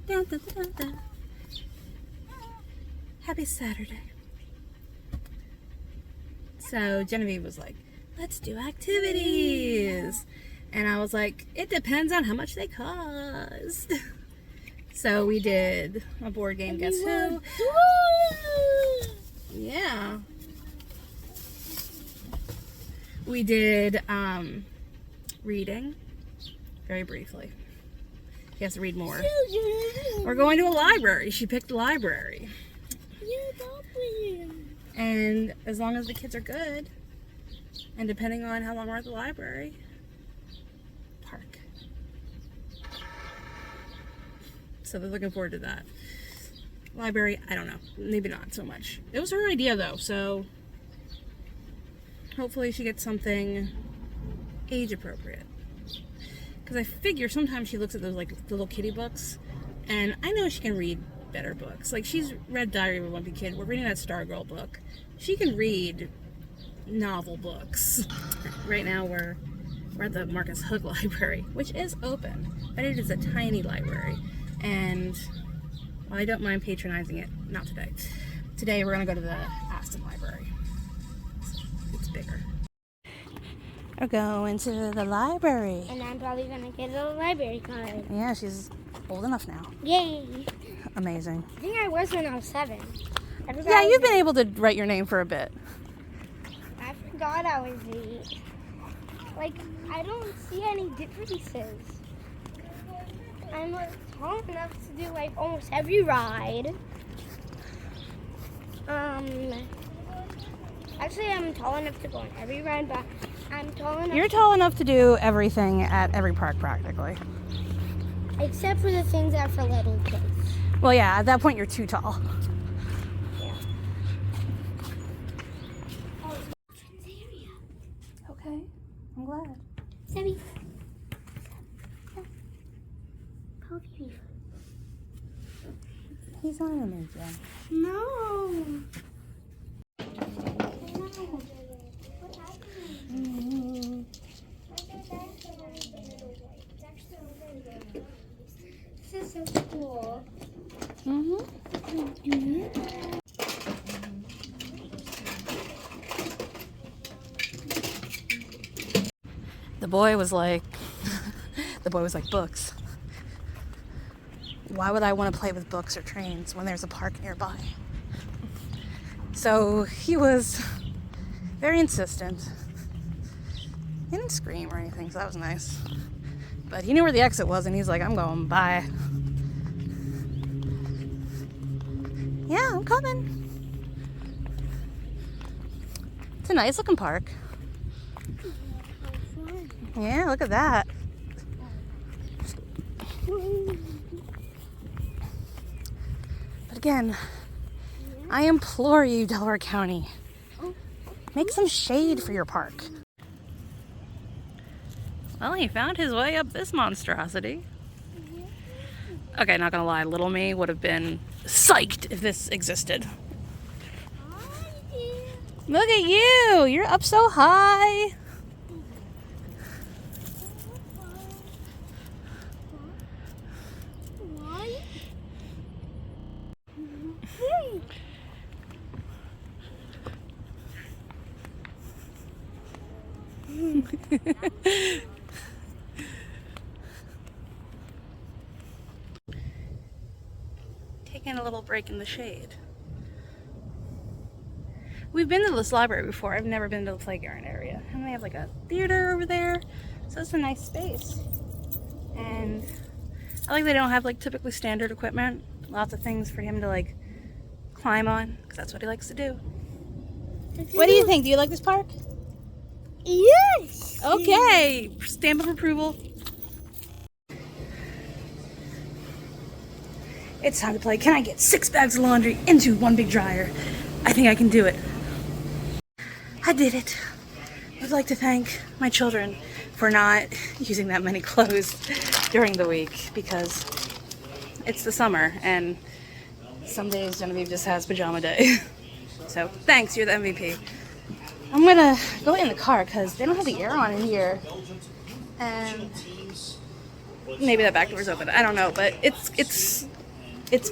Dun, dun, dun, dun, dun. Happy Saturday. So Genevieve was like, let's do activities. And I was like, it depends on how much they cost. So we did a board game, Guess Who? Yeah. We did reading, very briefly. She has to read more. We're going to a library. She picked a library. And as long as the kids are good, and depending on how long we're at the library, park. So they're looking forward to that. Library, I don't know. Maybe not so much. It was her idea though, so hopefully she gets something age appropriate. Because I figure sometimes she looks at those like little kitty books, and I know she can read better books. Like she's read Diary of a Wimpy Kid. We're reading that Stargirl book. She can read novel books. Right now we're at the Marcus Hook Library, which is open, but it is a tiny library. And well, I don't mind patronizing it. Not today. Today we're gonna go to the Aston Library. It's bigger. We're going to the library. And I'm probably gonna get a library card. Yeah, she's old enough now. Yay! Amazing. I think I was when I was 7. Yeah, you've been able to write your name for a bit. I forgot I was 8. Like, I don't see any differences. I'm tall enough to do like almost every ride. Actually, I'm tall enough to go on every ride, but I'm tall enough. You're tall enough to do everything at every park practically. Except for the things that are for little kids. Well, yeah, at that point you're too tall. Yeah. Okay, I'm glad. Sammy. He's not in there, Jen. No. This is so cool. The boy was like, books. Why would I want to play with books or trains when there's a park nearby? So he was very insistent. He didn't scream or anything, so that was nice. But he knew where the exit was, and he's like, I'm going, bye. Yeah, I'm coming. It's a nice looking park. Yeah, look at that. But again, I implore you, Delaware County, make some shade for your park. Well, he found his way up this monstrosity. Okay, not gonna lie, little me would have been psyched if this existed. Look at you! You're up so high! Taking a little break in the shade. We've been to this library before. I've never been to the playground area. And they have like a theater over there. So it's a nice space. And I like they don't have like typically standard equipment. Lots of things for him to like climb on, because that's what he likes to do. What do you think? Do you like this park? Yes! Okay, stamp of approval. It's time to play. Can I get 6 bags of laundry into one big dryer? I think I can do it. I did it. I would like to thank my children for not using that many clothes during the week, because it's the summer and some days Genevieve just has pajama day. So thanks, you're the MVP. I'm gonna go in the car because they don't have the air on in here. And Maybe that back door's open. I don't know, but it's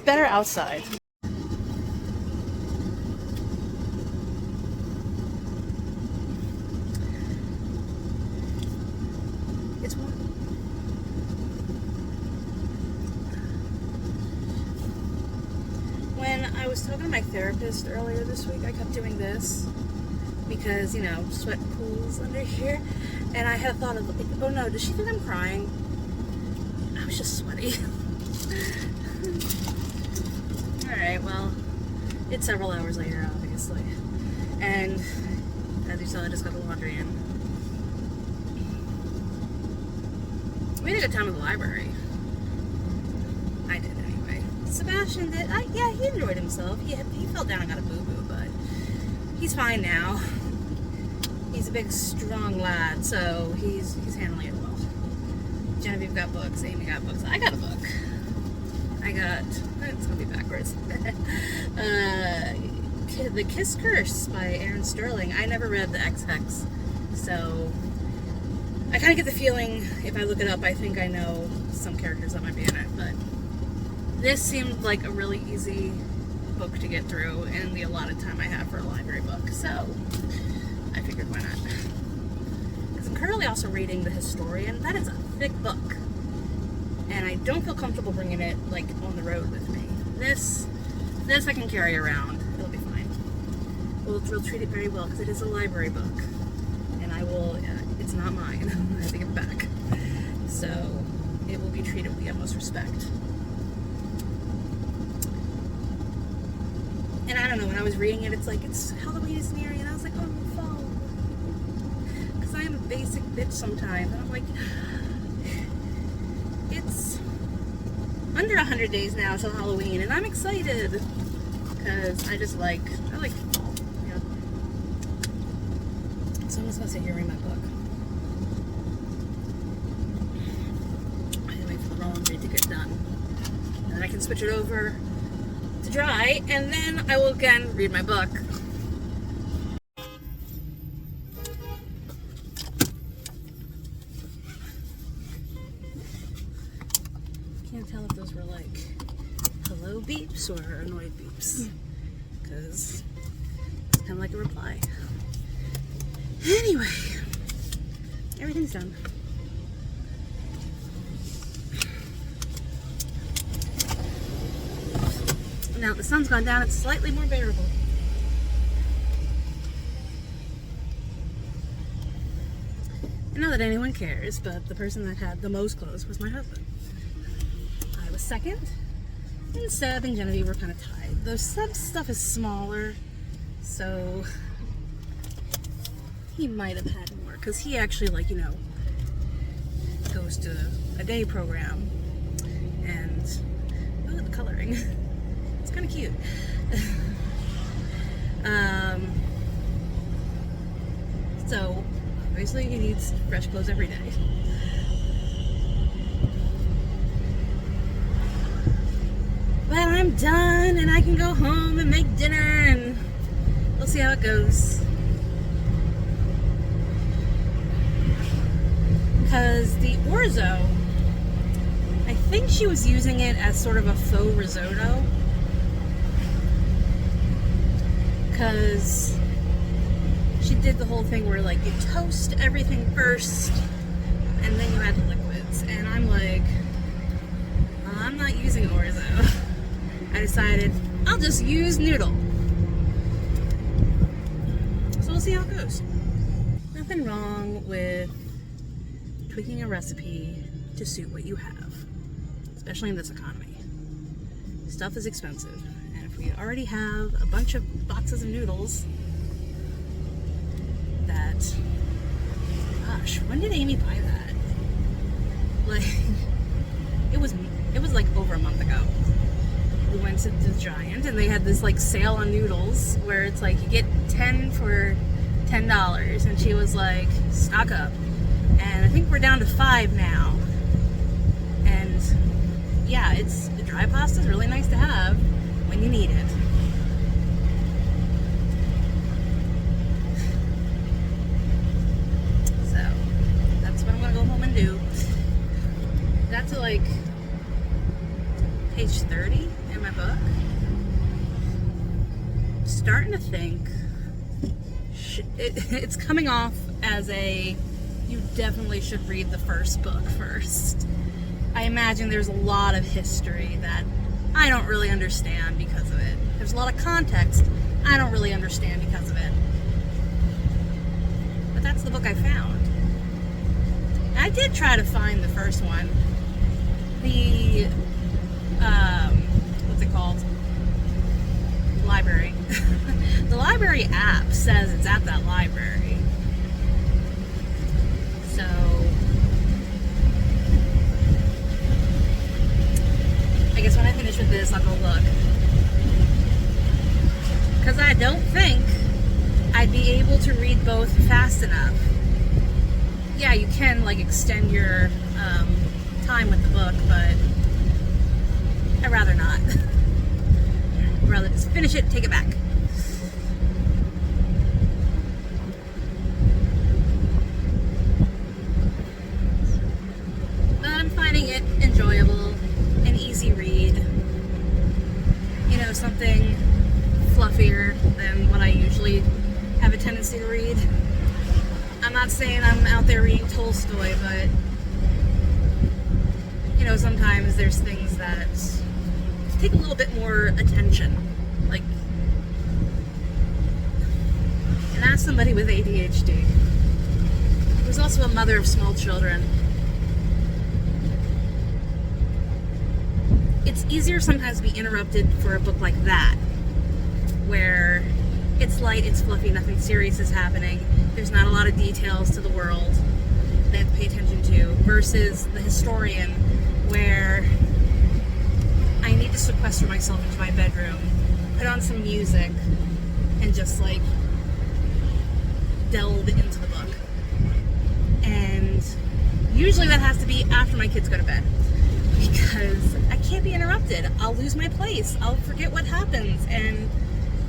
better outside. It's warm. When I was talking to my therapist earlier this week, I kept doing this because, you know, sweat pools under here, and I had thought of, like, oh no, does she think I'm crying? I was just sweaty. Alright, well, it's several hours later, obviously. And as you saw, I just got the laundry in. We had a good time at the library. I did anyway. Sebastian did. Yeah, he enjoyed himself. He fell down and got a boo-boo, but he's fine now. He's a big, strong lad, so he's handling it well. Genevieve got books, Amy got books. I got a book. It's gonna be backwards. The Kiss Curse by Aaron Sterling. I never read the X-Hex, so I kind of get the feeling, if I look it up, I think I know some characters that might be in it, but this seemed like a really easy book to get through in the allotted time I have for a library book, so I figured why not. Because I'm currently also reading The Historian. That is a thick book, and I don't feel comfortable bringing it, like, on the road with me. This I can carry around. It'll be fine. We'll treat it very well, because it is a library book, and I will, it's not mine. I have to give it back. So, it will be treated with the utmost respect. And I don't know, when I was reading it, it's like, it's Halloween is near, and I was like, oh, fall. Because I am a basic bitch sometimes, and I'm like, it's under 100 days now till Halloween, and I'm excited. Because I like fall, you know. So I'm just going to sit here and read my book. I have to wait for the laundry to get done. And then I can switch it over to dry, and then I will again read my book. Can't tell if those were like hello beeps or annoyed beeps, because it's kind of like a reply. Anyway, everything's done. Now the sun's gone down, it's slightly more bearable. And not that anyone cares, but the person that had the most clothes was my husband. I was second, and Seb and Genevieve were kind of tied. Though Seb's stuff is smaller, so he might have had more, because he actually, like, you know, goes to a day program, and oh, the coloring. It's kind of cute. So, obviously he needs fresh clothes every day. But I'm done, and I can go home and make dinner, and we'll see how it goes. Because the orzo, I think she was using it as sort of a faux risotto. Because she did the whole thing where, like, you toast everything first and then you add the liquids, and I'm like, I'm not using orzo. I decided I'll just use noodle. So we'll see how it goes. Nothing wrong with tweaking a recipe to suit what you have, especially in this economy. Stuff is expensive. We already have a bunch of boxes of noodles that, gosh, when did Amy buy that? Like, it was like over a month ago. We went to the Giant, and they had this like sale on noodles where it's like you get 10 for $10, and she was like, stock up. And I think we're down to 5 now. And yeah, the dry pasta is really nice to have when you need it. So that's what I'm gonna go home and do. got to like page 30 in my book. I'm starting to think it's coming off as you definitely should read the first book first. I imagine there's a lot of history that I don't really understand because of it. There's a lot of context I don't really understand because of it. But that's the book I found. I did try to find the first one. The, what's it called? Library. The library app says it's at that library. So, I guess when I finish with this, I'll go look. Because I don't think I'd be able to read both fast enough. Yeah, you can like extend your time with the book, but I'd rather not. I'd rather just finish it and take it back. But I'm finding it enjoyable, an easy read. You know, something fluffier than what I usually have a tendency to read. I'm not saying I'm out there reading Tolstoy, but you know, sometimes there's things that take a little bit more attention. Like, and as somebody with ADHD, who's also a mother of small children, it's easier sometimes to be interrupted for a book like that, where it's light, it's fluffy, nothing serious is happening. There's not a lot of details to the world they have to pay attention to, versus the historian, where I need to sequester myself into my bedroom, put on some music, and just like delve into the book. And usually that has to be after my kids go to bed, because I can't be interrupted. I'll lose my place. I'll forget what happens. And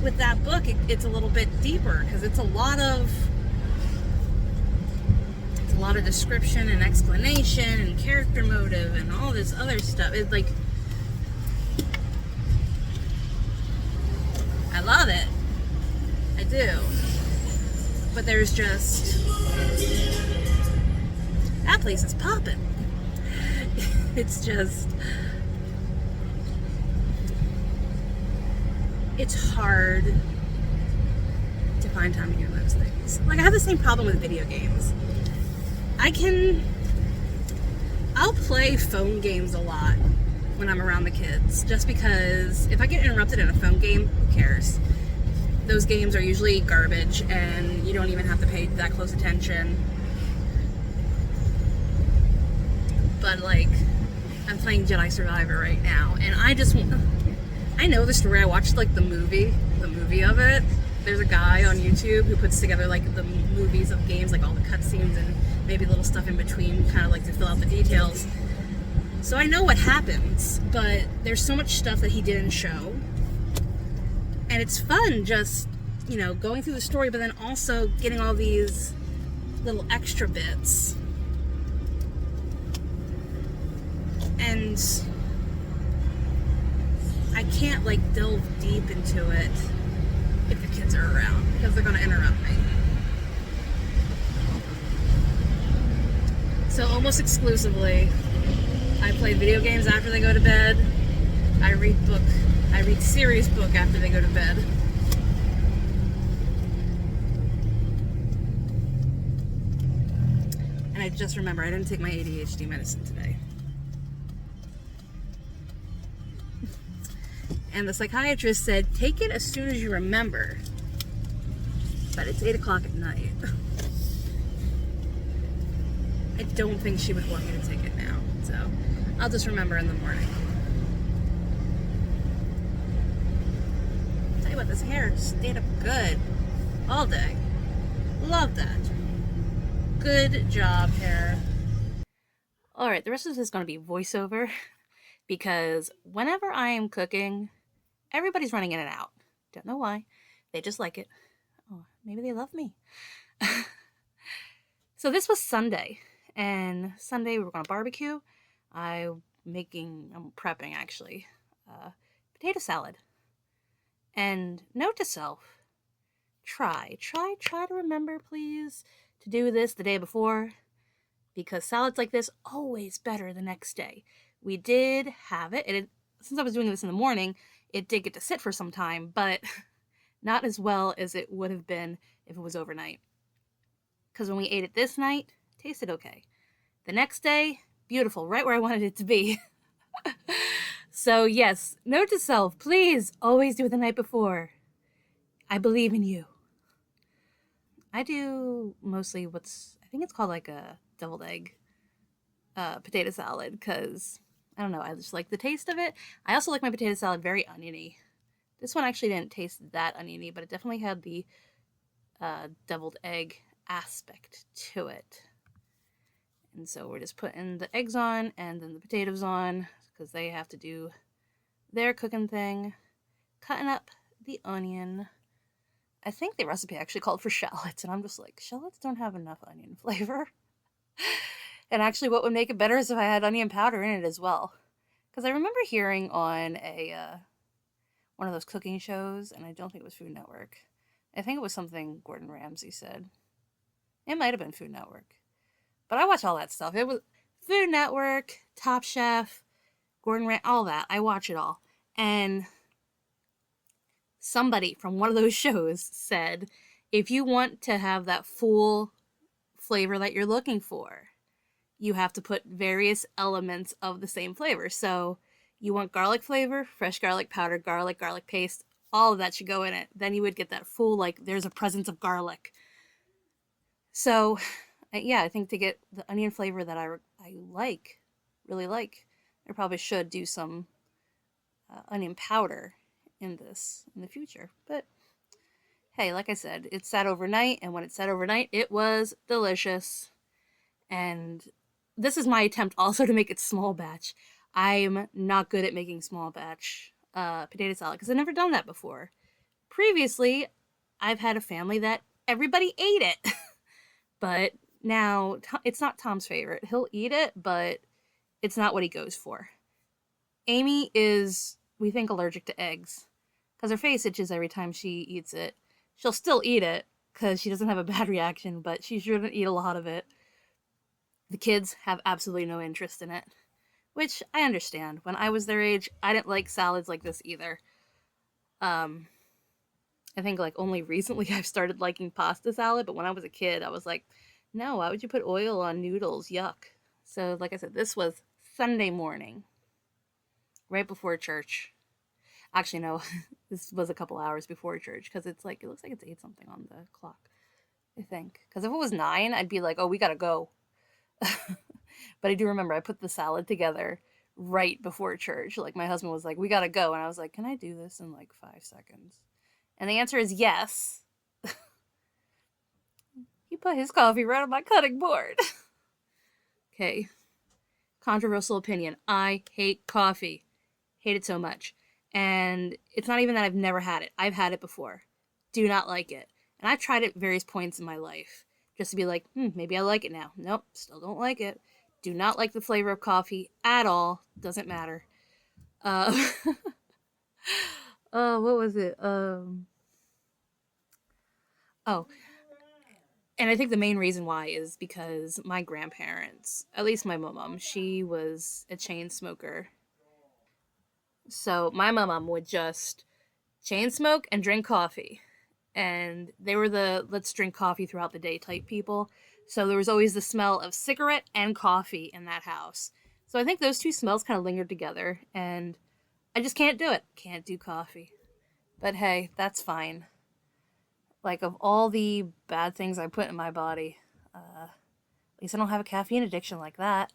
with that book, it's a little bit deeper, because it's a lot of description and explanation and character motive and all this other stuff. It's like, I love it. I do. But there's just, that place is popping. It's just, it's hard to find time to do those things. Like, I have the same problem with video games. I'll play phone games a lot when I'm around the kids, just because if I get interrupted in a phone game, who cares? Those games are usually garbage and you don't even have to pay that close attention. But like, I'm playing Jedi Survivor right now, and I know the story. I watched like the movie of it. There's a guy on YouTube who puts together like the movies of games, like all the cutscenes and maybe little stuff in between, kind of like to fill out the details. So I know what happens, but there's so much stuff that he didn't show. And it's fun just, you know, going through the story, but then also getting all these little extra bits. And I can't like delve deep into it if the kids are around, because they're going to interrupt me. So almost exclusively, I play video games after they go to bed. I read serious book after they go to bed. And I just remember I didn't take my ADHD medicine today. And the psychiatrist said, take it as soon as you remember. But it's 8 o'clock at night. I don't think she would want me to take it now. So I'll just remember in the morning. Tell you what, this hair stayed up good all day. Love that. Good job, hair. Alright, the rest of this is going to be voiceover, because whenever I am cooking, everybody's running in and out. Don't know why. They just like it. Oh, maybe they love me. So this was Sunday. And Sunday we were going to barbecue. I'm prepping actually, potato salad. And note to self, try to remember, please, to do this the day before, because salads like this always better the next day. We did have since I was doing this in the morning, it did get to sit for some time, but not as well as it would have been if it was overnight. Because when we ate it this night, it tasted okay. The next day, beautiful, right where I wanted it to be. So yes, note to self, please always do it the night before. I believe in you. I do mostly I think it's called like a deviled egg potato salad, because I don't know, I just like the taste of it. I also like my potato salad very oniony. This one actually didn't taste that oniony, but it definitely had the deviled egg aspect to it. And so we're just putting the eggs on and then the potatoes on, because they have to do their cooking thing. Cutting up the onion. I think the recipe actually called for shallots, and I'm just like, shallots don't have enough onion flavor. And actually, what would make it better is if I had onion powder in it as well. Because I remember hearing on one of those cooking shows, and I don't think it was Food Network. I think it was something Gordon Ramsay said. It might have been Food Network. But I watch all that stuff. It was Food Network, Top Chef, all that. I watch it all. And somebody from one of those shows said, if you want to have that full flavor that you're looking for, you have to put various elements of the same flavor. So you want garlic flavor, fresh garlic powder, garlic paste, all of that should go in it. Then you would get that full, like, there's a presence of garlic. So, yeah, I think to get the onion flavor that I really like, I probably should do some onion powder in the future. But hey, like I said, it sat overnight, and when it sat overnight, it was delicious. And this is my attempt also to make it small batch. I'm not good at making small batch potato salad because I've never done that before. Previously, I've had a family that everybody ate it. But now, it's not Tom's favorite. He'll eat it, but it's not what he goes for. Amy is, we think, allergic to eggs because her face itches every time she eats it. She'll still eat it because she doesn't have a bad reaction, but she shouldn't eat a lot of it. The kids have absolutely no interest in it, which I understand. When I was their age, I didn't like salads like this either. I think like only recently I've started liking pasta salad, but when I was a kid, I was like, no, why would you put oil on noodles? Yuck. So, like I said, this was Sunday morning, right before church. Actually, no, this was a couple hours before church because it looks like it's 8 something on the clock, I think. Because if it was 9, I'd be like, oh, we gotta go. But I do remember I put the salad together right before church. Like, my husband was like, we gotta go. And I was like, can I do this in like 5 seconds? And the answer is yes. He put his coffee right on my cutting board. Okay. Controversial opinion. I hate coffee. Hate it so much. And it's not even that I've never had it. I've had it before. Do not like it. And I've tried it at various points in my life. Just to be like, maybe I like it now. Nope, still don't like it. Do not like the flavor of coffee at all. Doesn't matter. What was it? Oh, and I think the main reason why is because my grandparents, at least my mom, she was a chain smoker. So my mom would just chain smoke and drink coffee. And they were the let's drink coffee throughout the day type people. So there was always the smell of cigarette and coffee in that house. So I think those two smells kind of lingered together. And I just can't do it. Can't do coffee. But hey, that's fine. Like, of all the bad things I put in my body, at least I don't have a caffeine addiction like that.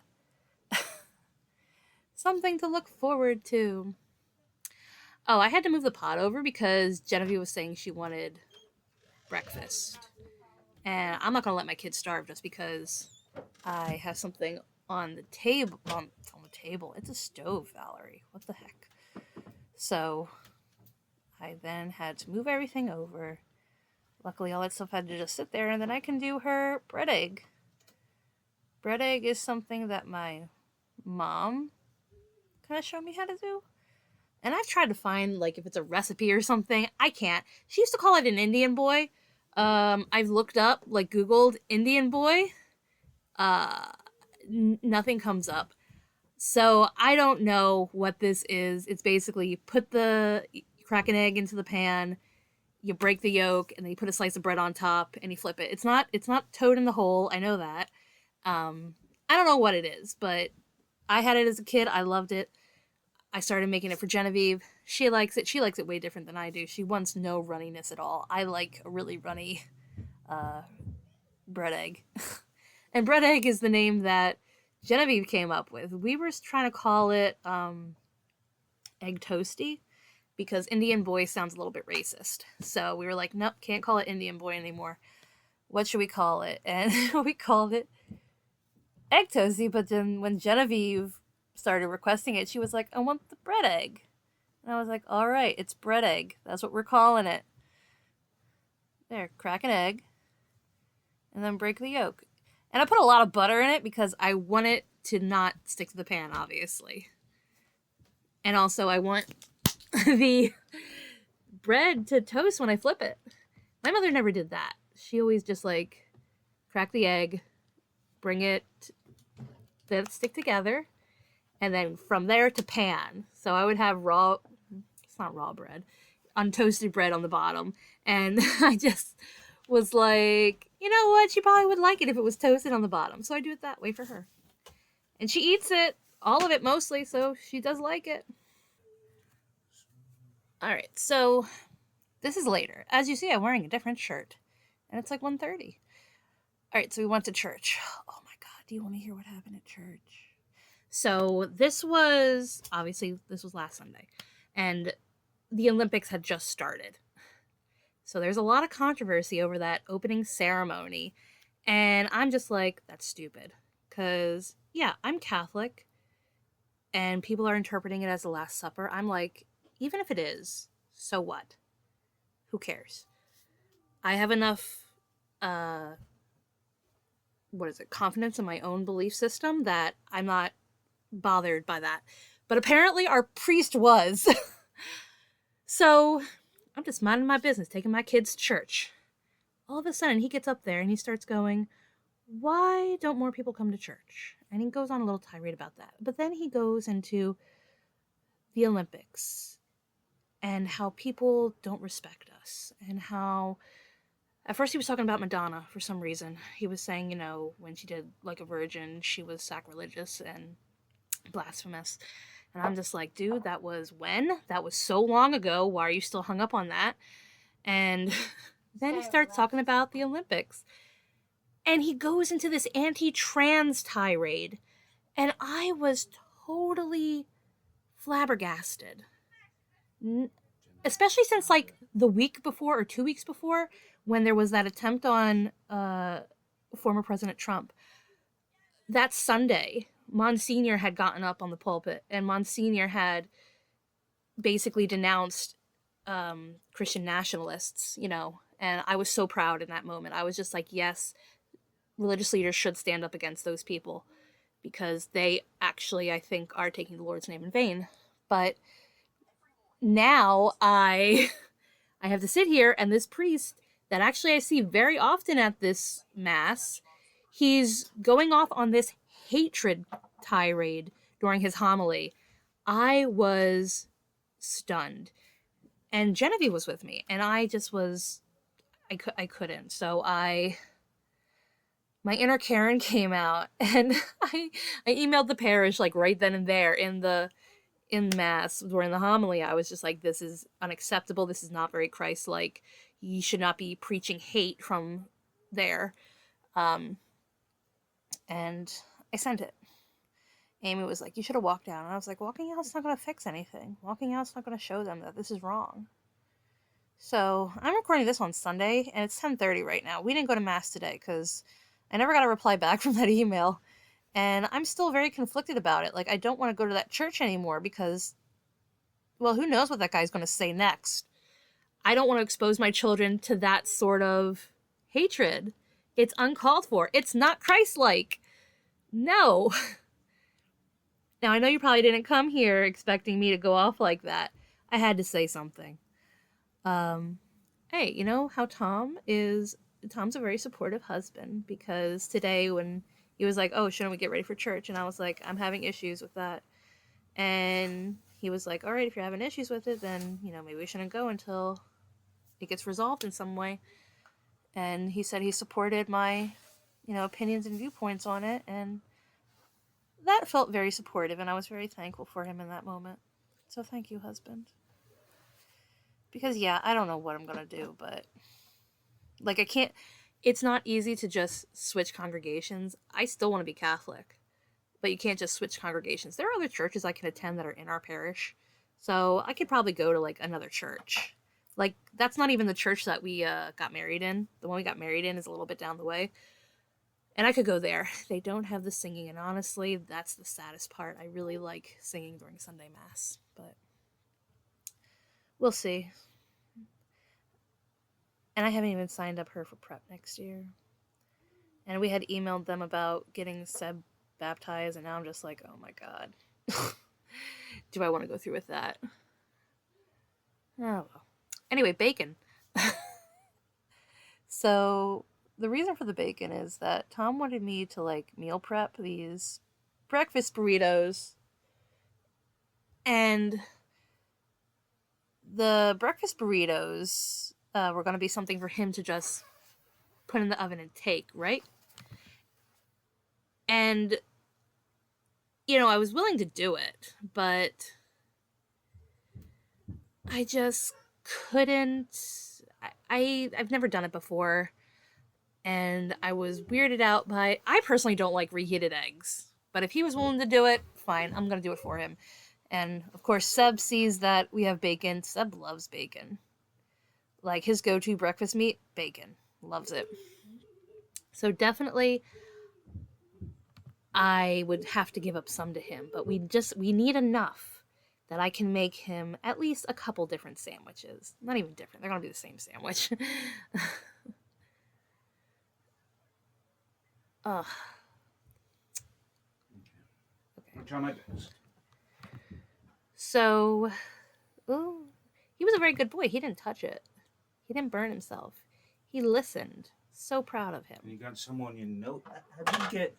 Something to look forward to. Oh, I had to move the pot over because Genevieve was saying she wanted breakfast. And I'm not going to let my kids starve just because I have something on the table. On the table. It's a stove, Valerie. What the heck? So, I then had to move everything over. Luckily, all that stuff had to just sit there, and then I can do her bread egg. Bread egg is something that my mom kind of showed me how to do. And I've tried to find, like, if it's a recipe or something. I can't. She used to call it an Indian boy. I've looked up, like, Googled Indian boy. Nothing comes up. So I don't know what this is. It's basically you crack an egg into the pan, you break the yolk, and then you put a slice of bread on top, and you flip it. It's not toad in the hole. I know that. I don't know what it is, but I had it as a kid. I loved it. I started making it for Genevieve. She likes it. She likes it way different than I do. She wants no runniness at all. I like a really runny bread egg. And bread egg is the name that Genevieve came up with. We were trying to call it egg toasty because Indian boy sounds a little bit racist. So we were like, nope, can't call it Indian boy anymore. What should we call it? And we called it egg toasty. But then when Genevieve started requesting it, she was like, I want the bread egg. And I was like, all right, it's bread egg. That's what we're calling it. There, crack an egg. And then break the yolk. And I put a lot of butter in it because I want it to not stick to the pan, obviously. And also I want the bread to toast when I flip it. My mother never did that. She always just like crack the egg, bring it, let it stick together, and then from there to pan. So I would have it's not raw bread, untoasted bread on the bottom. And I just was like, you know what? She probably would like it if it was toasted on the bottom. So I do it that way for her. And she eats it, all of it mostly, so she does like it. All right, so this is later. As you see, I'm wearing a different shirt. And it's like 1:30. All right, so we went to church. Oh my God, do you want to hear what happened at church? So this was last Sunday. And the Olympics had just started. So there's a lot of controversy over that opening ceremony. And I'm just like, that's stupid. Because, yeah, I'm Catholic. And people are interpreting it as the Last Supper. I'm like, even if it is, so what? Who cares? I have enough, confidence in my own belief system that I'm not bothered by that. But apparently our priest was. So I'm just minding my business, taking my kids to church. All of a sudden, he gets up there and he starts going, why don't more people come to church? And he goes on a little tirade about that. But then he goes into the Olympics and how people don't respect us. And how, at first he was talking about Madonna for some reason. He was saying, when she did Like a Virgin, she was sacrilegious and blasphemous. And I'm just like, dude, that was when? That was so long ago. Why are you still hung up on that? And then he starts talking about the Olympics. And he goes into this anti-trans tirade. And I was totally flabbergasted. Especially since, like, the week before or 2 weeks before, when there was that attempt on former President Trump. That Sunday, Monsignor had gotten up on the pulpit, and Monsignor had basically denounced Christian nationalists, and I was so proud in that moment. I was just like, yes, religious leaders should stand up against those people because they actually, I think, are taking the Lord's name in vain. But now I have to sit here, and this priest that actually I see very often at this mass, he's going off on this hatred tirade during his homily. I was stunned. And Genevieve was with me, and I just was, I couldn't. So my inner Karen came out, and I emailed the parish like right then and there in mass during the homily. I was just like, this is unacceptable. This is not very Christ-like. You should not be preaching hate from there. And I sent it. Amy was like, you should have walked out. And I was like, walking out's not going to fix anything. Walking out's not going to show them that this is wrong. So I'm recording this on Sunday, and it's 10:30 right now. We didn't go to mass today because I never got a reply back from that email. And I'm still very conflicted about it. Like, I don't want to go to that church anymore because, well, who knows what that guy's going to say next. I don't want to expose my children to that sort of hatred. It's uncalled for. It's not Christ-like. No. Now, I know you probably didn't come here expecting me to go off like that. I had to say something. Hey, you know how Tom is? Tom's a very supportive husband, because today when he was like, oh, shouldn't we get ready for church? And I was like, I'm having issues with that. And he was like, all right, if you're having issues with it, then, maybe we shouldn't go until it gets resolved in some way. And he said he supported my, opinions and viewpoints on it. And that felt very supportive, and I was very thankful for him in that moment. So thank you, husband. Because, yeah, I don't know what I'm going to do, but, like, I can't, it's not easy to just switch congregations. I still want to be Catholic, but you can't just switch congregations. There are other churches I can attend that are in our parish, so I could probably go to, like, another church. Like, that's not even the church that we got married in. The one we got married in is a little bit down the way. And I could go there. They don't have the singing, and honestly, that's the saddest part. I really like singing during Sunday Mass, but we'll see. And I haven't even signed up her for prep next year. And we had emailed them about getting Seb baptized, and now I'm just like, oh my god. Do I want to go through with that? Oh well. Anyway, bacon. So the reason for the bacon is that Tom wanted me to, like, meal prep these breakfast burritos. And the breakfast burritos were going to be something for him to just put in the oven and take, right? And, I was willing to do it, but I just couldn't. I've never done it before. And I was weirded out by... I personally don't like reheated eggs. But if he was willing to do it, fine. I'm going to do it for him. And, of course, Seb sees that we have bacon. Seb loves bacon. Like, his go-to breakfast meat, bacon. Loves it. So, definitely, I would have to give up some to him. But we need enough that I can make him at least a couple different sandwiches. Not even different. They're going to be the same sandwich. Ugh. Okay. I'll try my best. So, he was a very good boy. He didn't touch it. He didn't burn himself. He listened. So proud of him. And you got some on your nose. How do you get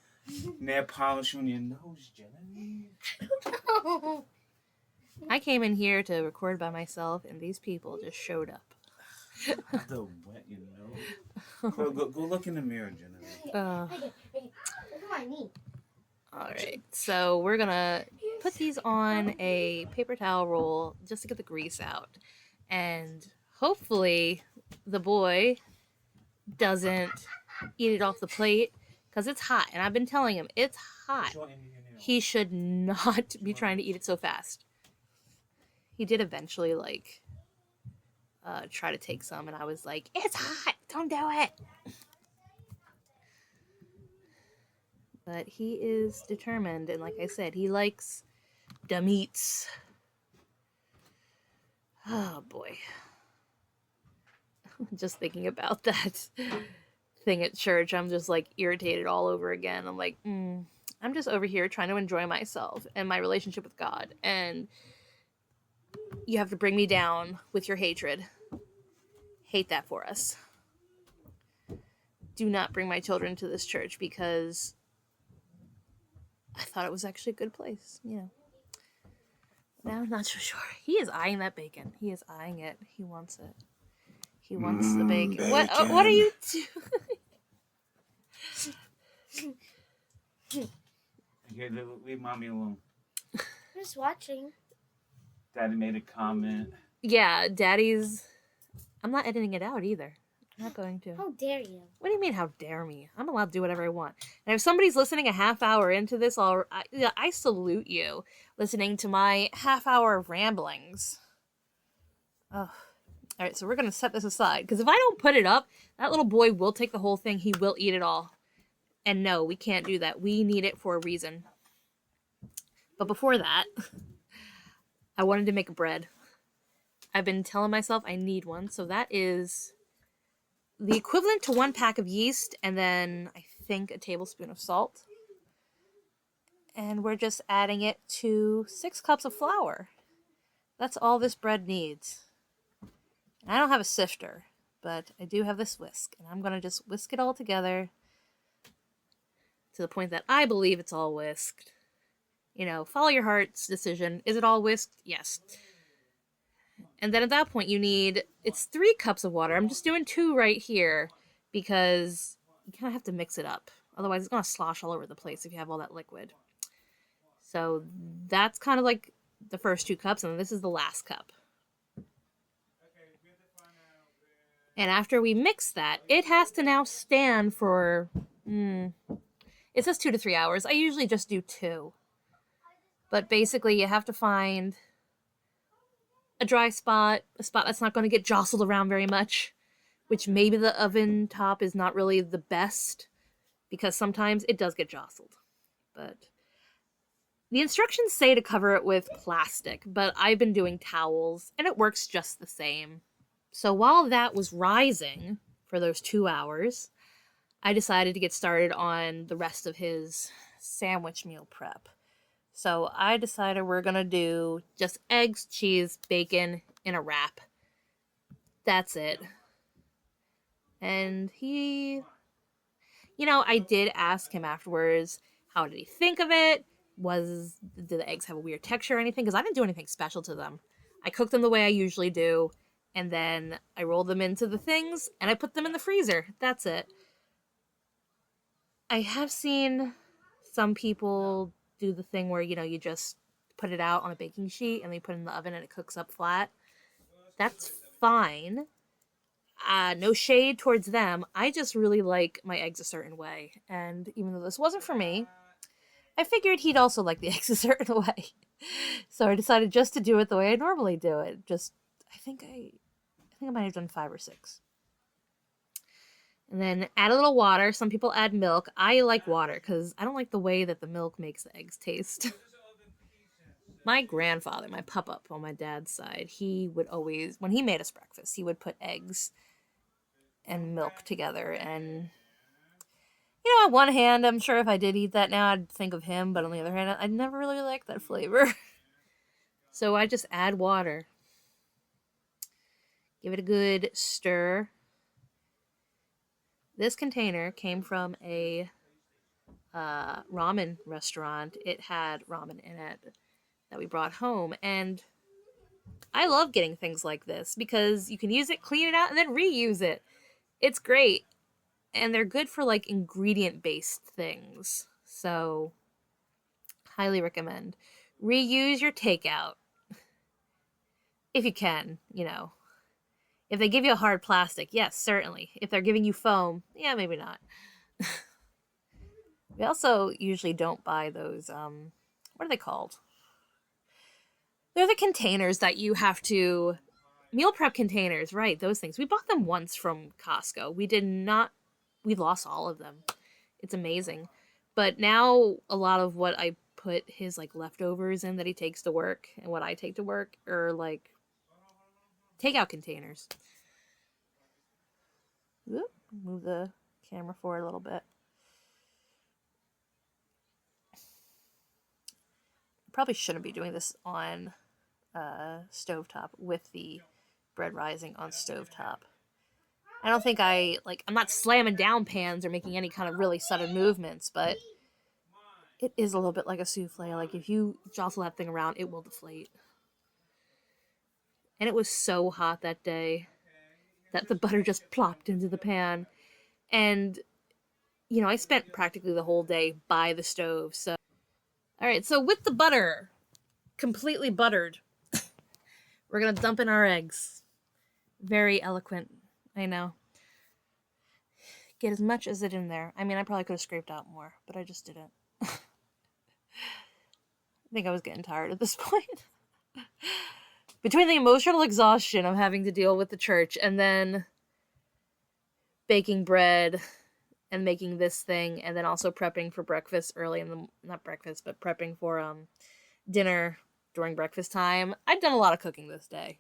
nail polish on your nose, Genevieve? I came in here to record by myself, and these people just showed up. The wet your nose. Go look in the mirror, Genevieve. Look at my knee. Alright, so we're gonna put these on a paper towel roll just to get the grease out. And hopefully the boy doesn't eat it off the plate, because it's hot. And I've been telling him, it's hot. He should not be trying to eat it so fast. He did eventually, like, try to take some, and I was like, it's hot, don't do it. But he is determined, and like I said, he likes the meats. Oh boy. Just thinking about that thing at church, I'm just like irritated all over again. I'm like, I'm just over here trying to enjoy myself and my relationship with God, and you have to bring me down with your hatred. Hate that for us. Do not bring my children to this church, because I thought it was actually a good place, Now I'm not so sure. He is eyeing that bacon. He is eyeing it. He wants it. He wants the bacon. Bacon. What are you doing? Okay, leave mommy alone. I'm just watching. Daddy made a comment. Yeah, Daddy's... I'm not editing it out either. I'm not going to. How dare you? What do you mean, how dare me? I'm allowed to do whatever I want. And if somebody's listening a half hour into this, I salute you listening to my half hour of ramblings. Oh. Alright, so we're going to set this aside. Because if I don't put it up, that little boy will take the whole thing. He will eat it all. And no, we can't do that. We need it for a reason. But before that, I wanted to make bread. I've been telling myself I need one. So that is the equivalent to 1 pack of yeast, and then I think a tablespoon of salt. And we're just adding it to 6 cups of flour. That's all this bread needs. And I don't have a sifter, but I do have this whisk. And I'm going to just whisk it all together to the point that I believe it's all whisked. You know, follow your heart's decision. Is it all whisked? Yes. And then at that point you need, it's 3 cups of water. I'm just doing 2 right here because you kind of have to mix it up. Otherwise it's going to slosh all over the place if you have all that liquid. So that's kind of like the first 2 cups, and this is the last cup. And after we mix that, it has to now stand for, it says 2 to 3 hours. I usually just do 2. But basically you have to find a dry spot, a spot that's not going to get jostled around very much, which maybe the oven top is not really the best because sometimes it does get jostled. But the instructions say to cover it with plastic, but I've been doing towels and it works just the same. So while that was rising for those 2 hours, I decided to get started on the rest of his sandwich meal prep. So I decided we're going to do just eggs, cheese, bacon in a wrap. That's it. And he, I did ask him afterwards, how did he think of it? Did the eggs have a weird texture or anything? Because I didn't do anything special to them. I cooked them the way I usually do, and then I rolled them into the things, and I put them in the freezer. That's it. I have seen some people do the thing where, you just put it out on a baking sheet, and then you put it in the oven, and it cooks up flat. That's fine. No shade towards them. I just really like my eggs a certain way, and even though this wasn't for me, I figured he'd also like the eggs a certain way. So I decided just to do it the way I normally do it. I think I might have done 5 or 6. And then add a little water. Some people add milk. I like water because I don't like the way that the milk makes the eggs taste. My grandfather, my pop-up on my dad's side, he would always, when he made us breakfast, he would put eggs and milk together. And on one hand, I'm sure if I did eat that now, I'd think of him. But on the other hand, I never really liked that flavor. So I just add water. Give it a good stir. This container came from a ramen restaurant. It had ramen in it that we brought home. And I love getting things like this because you can use it, clean it out, and then reuse it. It's great. And they're good for like ingredient-based things. So, highly recommend. Reuse your takeout. If you can, If they give you a hard plastic, yes, certainly. If they're giving you foam, yeah, maybe not. We also usually don't buy those, what are they called? They're the containers that you have to, meal prep containers, right, those things. We bought them once from Costco. We lost all of them. It's amazing. But now a lot of what I put his like leftovers in that he takes to work and what I take to work are like takeout containers. Oop, move the camera forward a little bit. Probably shouldn't be doing this on stovetop with the bread rising on stovetop. I don't think I'm not slamming down pans or making any kind of really sudden movements, but it is a little bit like a souffle. Like if you jostle that thing around, it will deflate. And it was so hot that day that the butter just plopped into the pan. And, I spent practically the whole day by the stove. So, all right, so with the butter completely buttered, we're going to dump in our eggs. Very eloquent, I know. Get as much as it in there. I mean, I probably could have scraped out more, but I just didn't. I think I was getting tired at this point. Between the emotional exhaustion of having to deal with the church and then baking bread and making this thing and then also prepping for breakfast early in the, not breakfast, but prepping for dinner during breakfast time, I've done a lot of cooking this day.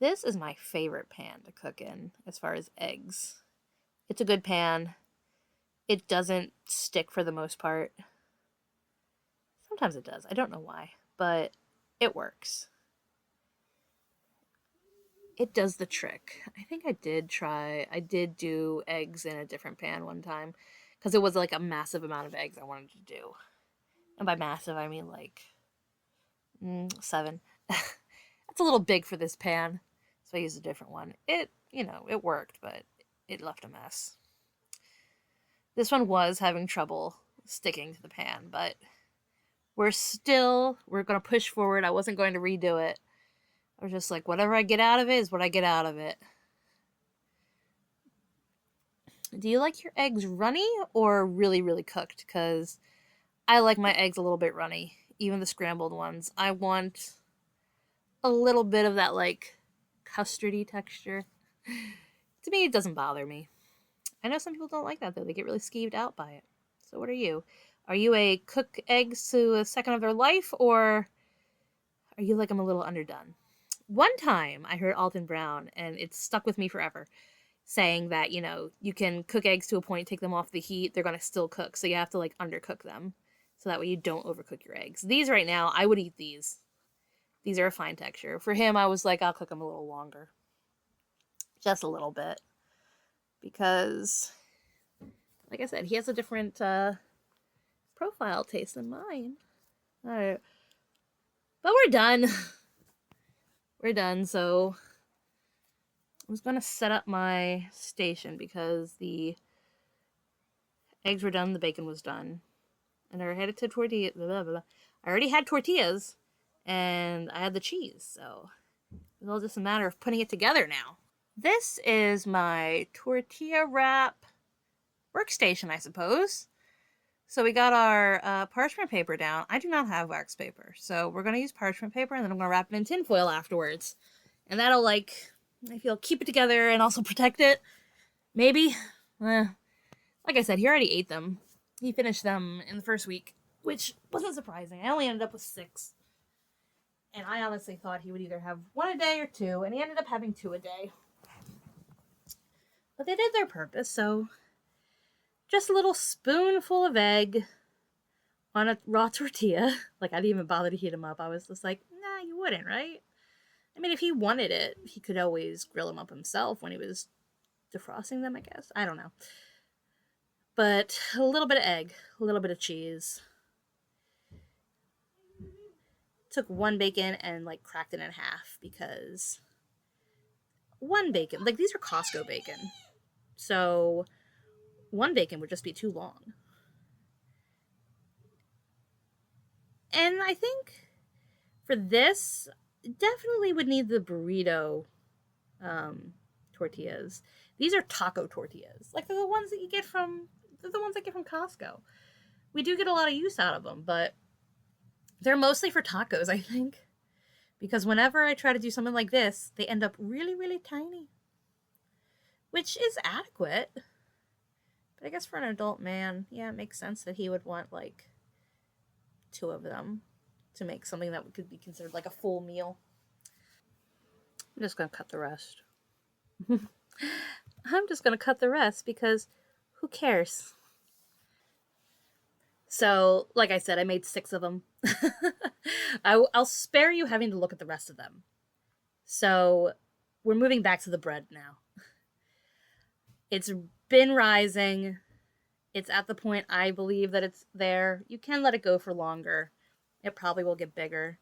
This is my favorite pan to cook in as far as eggs. It's a good pan. it doesn't stick for the most part. Sometimes it does. I don't know why, but it works. It does the trick. I think I did do eggs in a different pan one time because it was like a massive amount of eggs I wanted to do. And by massive, I mean like 7. That's a little big for this pan, so I used a different one. It worked, but it left a mess. This one was having trouble sticking to the pan, but we're going to push forward. I wasn't going to redo it. I was just like, whatever I get out of it is what I get out of it. Do you like your eggs runny or really, really cooked? Because I like my eggs a little bit runny, even the scrambled ones. I want a little bit of that, like, custardy texture. To me, it doesn't bother me. I know some people don't like that, though. They get really skeeved out by it. So, what are you? Are you a cook eggs to a second of their life, or are you like I'm a little underdone? One time I heard Alton Brown, and it stuck with me forever, saying that, you can cook eggs to a point, take them off the heat, they're going to still cook. So you have to like undercook them. So that way you don't overcook your eggs. These right now, I would eat these. These are a fine texture. For him, I was like, I'll cook them a little longer. Just a little bit. Because, like I said, he has a different profile taste than mine. All right. But we're done. We're done. So I was going to set up my station because the eggs were done, the bacon was done. And I had to tortilla. Blah, blah, blah. I already had tortillas, and I had the cheese, so it's all just a matter of putting it together now. This is my tortilla wrap workstation, I suppose. So we got our parchment paper down. I do not have wax paper, so we're going to use parchment paper, and then I'm going to wrap it in tinfoil afterwards. And that'll, like, I feel, keep it together and also protect it. Maybe. Like I said, he already ate them. He finished them in the first week, which wasn't surprising. I only ended up with 6. And I honestly thought he would either have 1 a day or 2, and he ended up having 2 a day. But they did their purpose, so just a little spoonful of egg on a raw tortilla. Like, I didn't even bother to heat him up. I was just like, nah, you wouldn't, right? I mean, if he wanted it, he could always grill them up himself when he was defrosting them, I guess. I don't know. But a little bit of egg, a little bit of cheese. Took 1 bacon and, like, cracked it in half because 1 bacon, like, these are Costco bacon. So 1 bacon would just be too long. And I think for this, definitely would need the burrito tortillas. These are taco tortillas. Like, they're the ones that you get from, they're the ones I get from Costco. We do get a lot of use out of them, but they're mostly for tacos, I think. Because whenever I try to do something like this, they end up really, really tiny. Which is adequate. But I guess for an adult man, yeah, it makes sense that he would want, like, 2 of them to make something that could be considered like a full meal. I'm just going to cut the rest. I'm just going to cut the rest because who cares? So, like I said, I made 6 of them. I'll spare you having to look at the rest of them. So, we're moving back to the bread now. It's been rising. It's at the point I believe that it's there. You can let it go for longer. It probably will get bigger.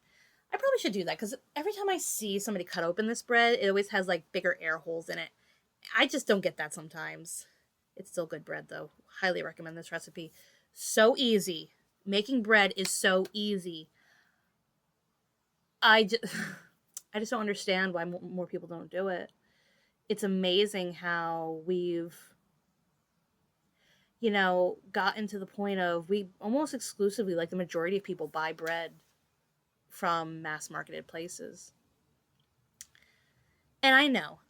I probably should do that because every time I see somebody cut open this bread, it always has like bigger air holes in it. I just don't get that sometimes. It's still good bread though. Highly recommend this recipe. So easy. Making bread is so easy. I just don't understand why more people don't do it. It's amazing how we've, gotten to the point of we almost exclusively, like the majority of people, buy bread from mass marketed places. And I know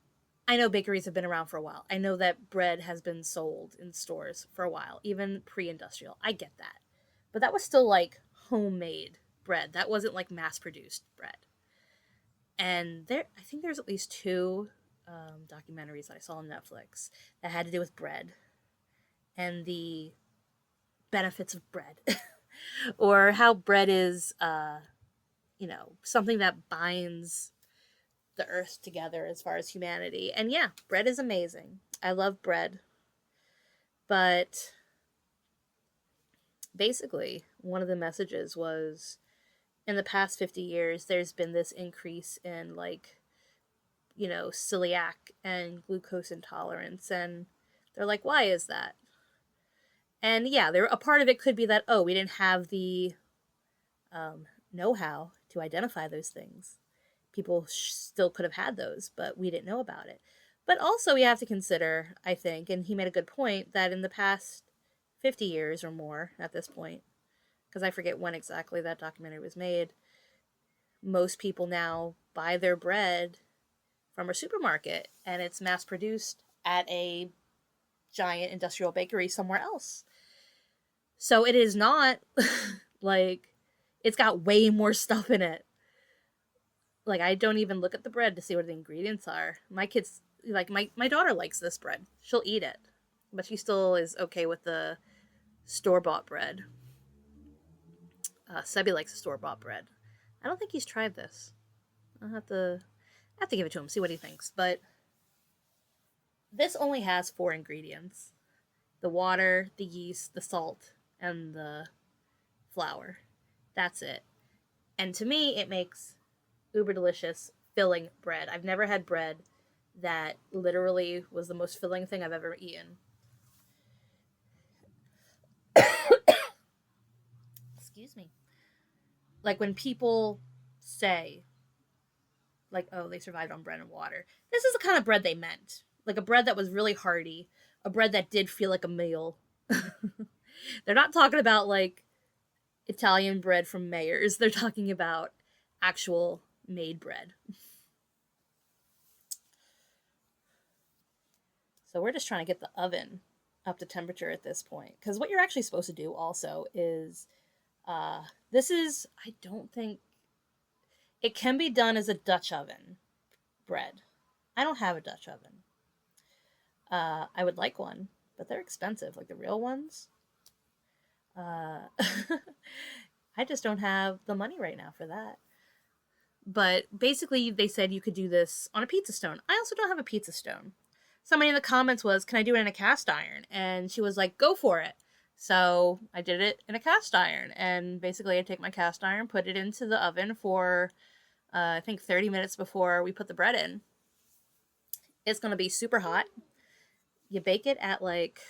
bakeries have been around for a while. I know that bread has been sold in stores for a while, even pre-industrial. I get that. But that was still like homemade bread. That wasn't like mass produced bread. And I think there's at least 2 documentaries that I saw on Netflix that had to do with bread. and the benefits of bread, or how bread is, something that binds the earth together as far as humanity. And yeah, bread is amazing. I love bread. But basically, one of the messages was in the past 50 years, there's been this increase in, like, celiac and glucose intolerance. And they're like, why is that? And yeah, a part of it could be that, oh, we didn't have the know how to identify those things. People still could have had those, but we didn't know about it. But also, we have to consider, I think, and he made a good point, that in the past 50 years or more at this point, because I forget when exactly that documentary was made, most people now buy their bread from a supermarket and it's mass produced at a giant industrial bakery somewhere else. So it is not like it's got way more stuff in it. Like, I don't even look at the bread to see what the ingredients are. My kids, like, my daughter likes this bread. She'll eat it. But she still is okay with the store-bought bread. Sebi likes the store-bought bread. I don't think he's tried this. I have to give it to him, see what he thinks. But this only has 4 ingredients: the water, the yeast, the salt, and the flour. That's it. And to me, it makes uber delicious, filling bread. I've never had bread that literally was the most filling thing I've ever eaten. Excuse me. Like, when people say, like, oh, they survived on bread and water, this is the kind of bread they meant. Like, a bread that was really hearty, a bread that did feel like a meal. They're not talking about, like, Italian bread from Mayer's. They're talking about actual made bread. So we're just trying to get the oven up to temperature at this point. Because what you're actually supposed to do also is, this is, I don't think, it can be done as a Dutch oven bread. I don't have a Dutch oven. I would like one, but they're expensive, like the real ones. I just don't have the money right now for that. But basically, they said you could do this on a pizza stone. I also don't have a pizza stone. Somebody in the comments was, can I do it in a cast iron? And she was like, go for it. So I did it in a cast iron. And basically, I take my cast iron, put it into the oven for, I think, 30 minutes before we put the bread in. It's going to be super hot. You bake it at, like,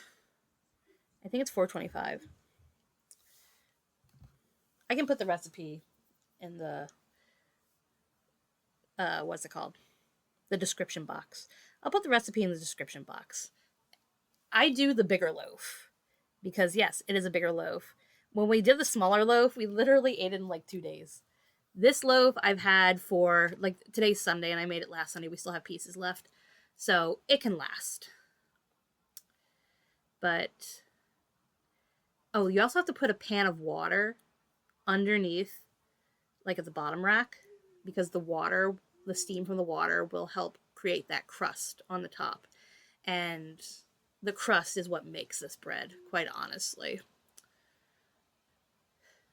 I think it's 425. I can put the recipe in the, what's it called? The description box. I'll put the recipe in the description box. I do the bigger loaf because, yes, it is a bigger loaf. When we did the smaller loaf, we literally ate it in like 2 days. This loaf I've had for, like, today's Sunday and I made it last Sunday. We still have pieces left. So it can last. But, oh, you also have to put a pan of water underneath, like at the bottom rack, because the steam from the water will help create that crust on the top. And the crust is what makes this bread, quite honestly.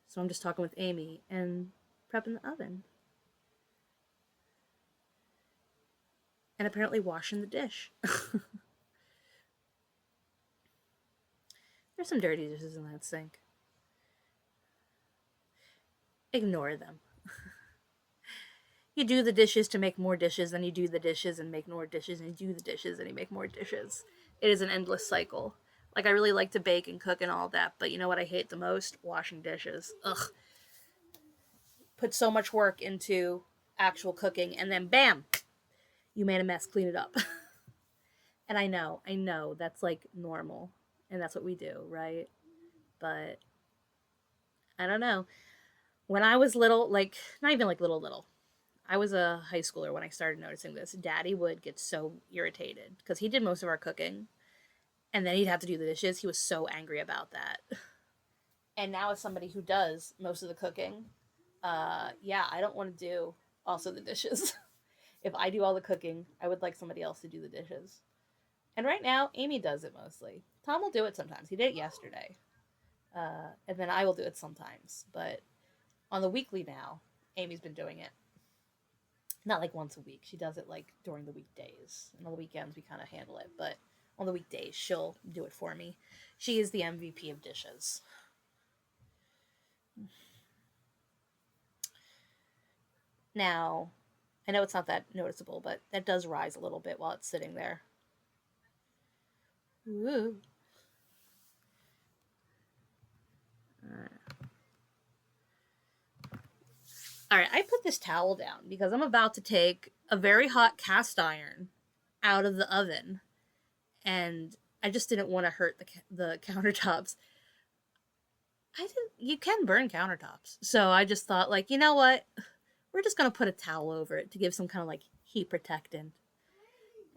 So I'm just talking with Amy and prepping the oven. And apparently washing the dish. There's some dirty dishes in that sink. Ignore them. You do the dishes to make more dishes, then you do the dishes and make more dishes, and you do the dishes and you make more dishes. It is an endless cycle. Like, I really like to bake and cook and all that, but you know what I hate the most? Washing dishes. Ugh. Put so much work into actual cooking, and then bam! You made a mess, clean it up. And I know, that's like normal, and that's what we do, right? But, I don't know. When I was little, like, not even like little, I was a high schooler when I started noticing this. Daddy would get so irritated because he did most of our cooking, and then he'd have to do the dishes. He was so angry about that. And now, as somebody who does most of the cooking, yeah, I don't want to do also the dishes. If I do all the cooking, I would like somebody else to do the dishes. And right now, Amy does it mostly. Tom will do it sometimes. He did it yesterday. And then I will do it sometimes. But on the weekly now, Amy's been doing it. Not like once a week. She does it like during the weekdays. And on the weekends, we kind of handle it. But on the weekdays, she'll do it for me. She is the MVP of dishes. Now, I know it's not that noticeable, but that does rise a little bit while it's sitting there. Ooh. Alright, I put this towel down because I'm about to take a very hot cast iron out of the oven. And I just didn't want to hurt the countertops. You can burn countertops. So I just thought, like, you know what? We're just going to put a towel over it to give some kind of, like, heat protectant.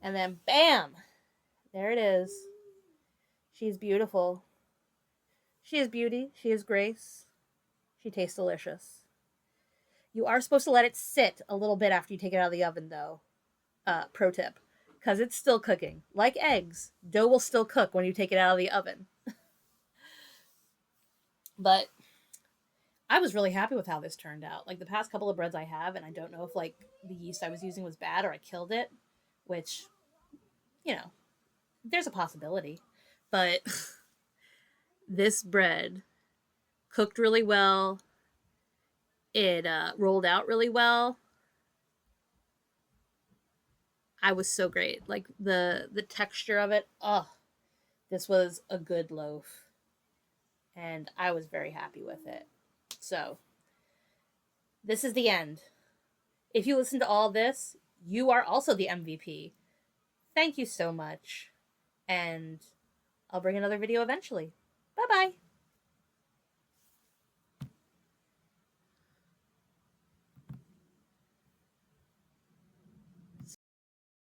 And then, bam! There it is. She's beautiful. She is beauty. She is grace. She tastes delicious. You are supposed to let it sit a little bit after you take it out of the oven, though. Pro tip. Because it's still cooking. Like eggs, dough will still cook when you take it out of the oven. But I was really happy with how this turned out. Like, the past couple of breads I have, and I don't know if, like, the yeast I was using was bad or I killed it, which, you know, there's a possibility. But this bread cooked really well. It rolled out really well. I was so great. Like, the texture of it, this was a good loaf. And I was very happy with it. So, this is the end. If you listen to all this, you are also the MVP. Thank you so much. And I'll bring another video eventually. Bye-bye.